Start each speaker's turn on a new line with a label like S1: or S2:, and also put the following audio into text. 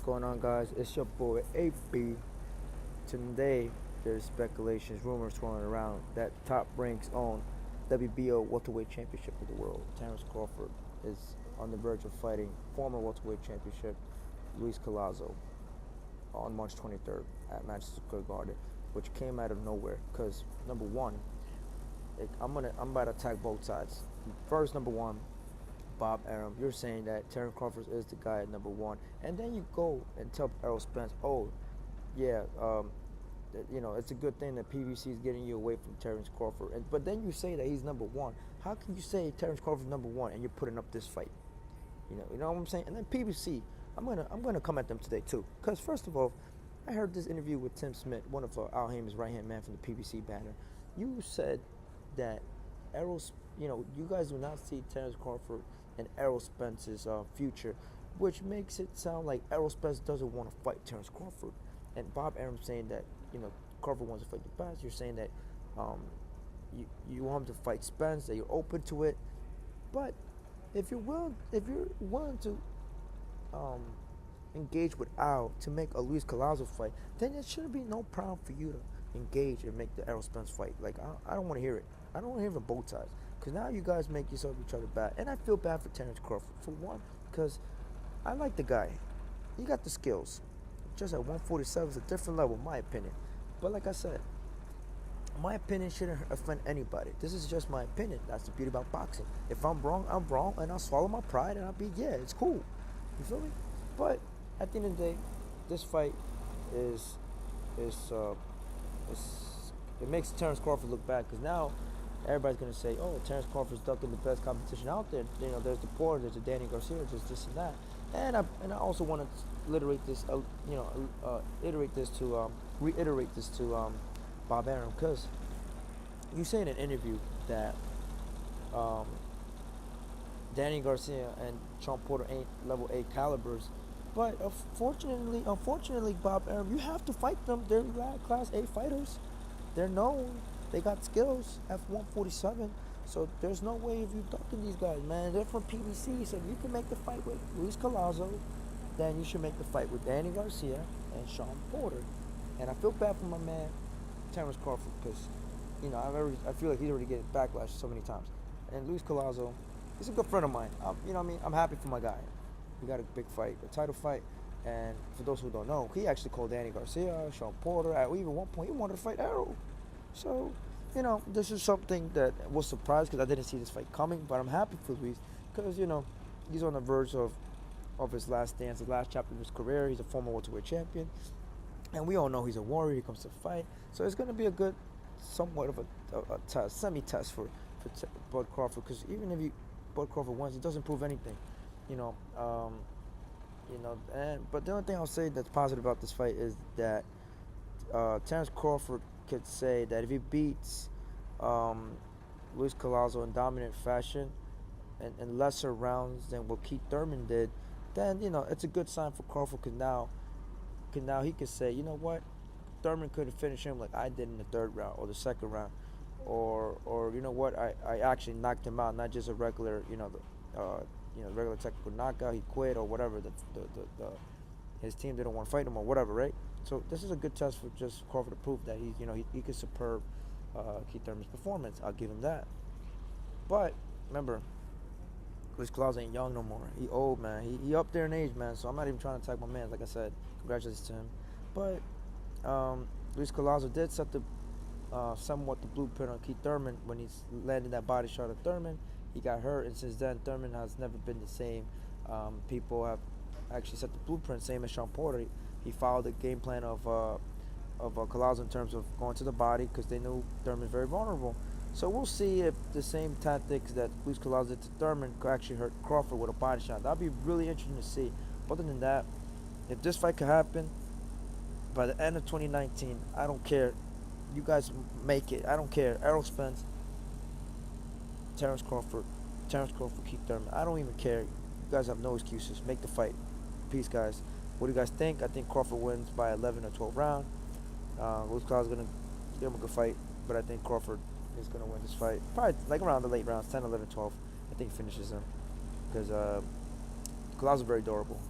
S1: going on, guys? It's your boy AB. Today, there's speculations, rumors swirling around that Top Rank's own WBO welterweight championship of the world. Terrence Crawford is on the verge of fighting former welterweight championship Luis Collazo on March 23rd at Madison Square Garden, which came out of nowhere. Because number one, I'm about to attack both sides. First, number one, Bob Arum, you're saying that Terrence Crawford is the guy at number one, and then you go and tell Errol Spence, oh, yeah, it's a good thing that PBC is getting you away from Terrence Crawford, but then you say that he's number one. How can you say Terrence Crawford's number one and you're putting up this fight? You know what I'm saying? And then PBC, I'm gonna come at them today too, because first of all, I heard this interview with Tim Smith, one of Al Haymon's right-hand man from the PBC banner. You said that you guys do not see Terrence Crawford and Errol Spence's future, which makes it sound like Errol Spence doesn't want to fight Terrence Crawford. And Bob Arum saying that, Crawford wants to fight the best. You're saying that you want him to fight Spence, that you're open to it. But if you're willing to engage with Al to make a Luis Collazo fight, then there shouldn't be no problem for you to engage and make the Errol Spence fight. Like, I don't want to hear it. I don't want to hear it from both sides. Because now you guys make yourself each other bad. And I feel bad for Terrence Crawford. For one, because I like the guy. He got the skills. Just at 147 is a different level, in my opinion. But like I said, my opinion shouldn't offend anybody. This is just my opinion. That's the beauty about boxing. If I'm wrong, I'm wrong. And I'll swallow my pride and I'll be, yeah, it's cool. You feel me? But at the end of the day, this fight it makes Terrence Crawford look bad. Because now everybody's going to say, oh, Terrence Crawford's ducking the best competition out there. There's the Porter, there's the Danny Garcia, there's this and that. And I also want to reiterate this to Bob Arum, because you say in an interview that Danny Garcia and Shawn Porter ain't level 8 calibers. But unfortunately, Bob Arum, you have to fight them. They're class A fighters. They're known. They got skills at 147, so there's no way if you ducking these guys, man. They're from PBC, so if you can make the fight with Luis Collazo, then you should make the fight with Danny Garcia and Shawn Porter. And I feel bad for my man Terrence Crawford, because I feel like he's already getting backlash so many times. And Luis Collazo, he's a good friend of mine. I'm happy for my guy. He got a big fight, a title fight. And for those who don't know, he actually called Danny Garcia, Shawn Porter. At even one point, he wanted to fight Errol. So, this is something that was surprised because I didn't see this fight coming. But I'm happy for Luis because, he's on the verge of his last dance, the last chapter of his career. He's a former welterweight champion. And we all know he's a warrior. He comes to fight. So it's going to be a good, somewhat of a test, semi-test for Bud Crawford. Because even if Bud Crawford wins, it doesn't prove anything. But the only thing I'll say that's positive about this fight is that Terrence Crawford could say that if he beats Luis Collazo in dominant fashion and in lesser rounds than what Keith Thurman did, then it's a good sign for Crawford, because now he could say, you know what, Thurman could have finished him like I did in the third round or the second round, or you know what, I actually knocked him out, not just a regular regular technical knockout. He quit or whatever. His team didn't want to fight him or whatever, right? So this is a good test for just Crawford to prove that he could superb Keith Thurman's performance. I'll give him that. But remember, Luis Collazo ain't young no more. He old, man. He up there in age, man. So I'm not even trying to attack my man. Like I said, congratulations to him. But Luis Collazo did set somewhat the blueprint on Keith Thurman when he landed that body shot at Thurman. He got hurt, and since then, Thurman has never been the same. People have actually set the blueprint, same as Shawn Porter. He followed the game plan of Collazo in terms of going to the body, because they knew Thurman is very vulnerable. So we'll see if the same tactics that Luis Collazo did to Thurman could actually hurt Crawford with a body shot. That'll be really interesting to see. Other than that, if this fight could happen by the end of 2019, I don't care. You guys make it. I don't care. Errol Spence, Terrence Crawford, Keith Thurman. I don't even care. You guys have no excuses. Make the fight. Peace, guys. What do you guys think? I think Crawford wins by 11 or 12 round. Luis Collazo is going to give him a good fight, but I think Crawford is going to win this fight. Probably like around the late rounds, 10, 11, 12. I think he finishes him, because Collazo is very durable.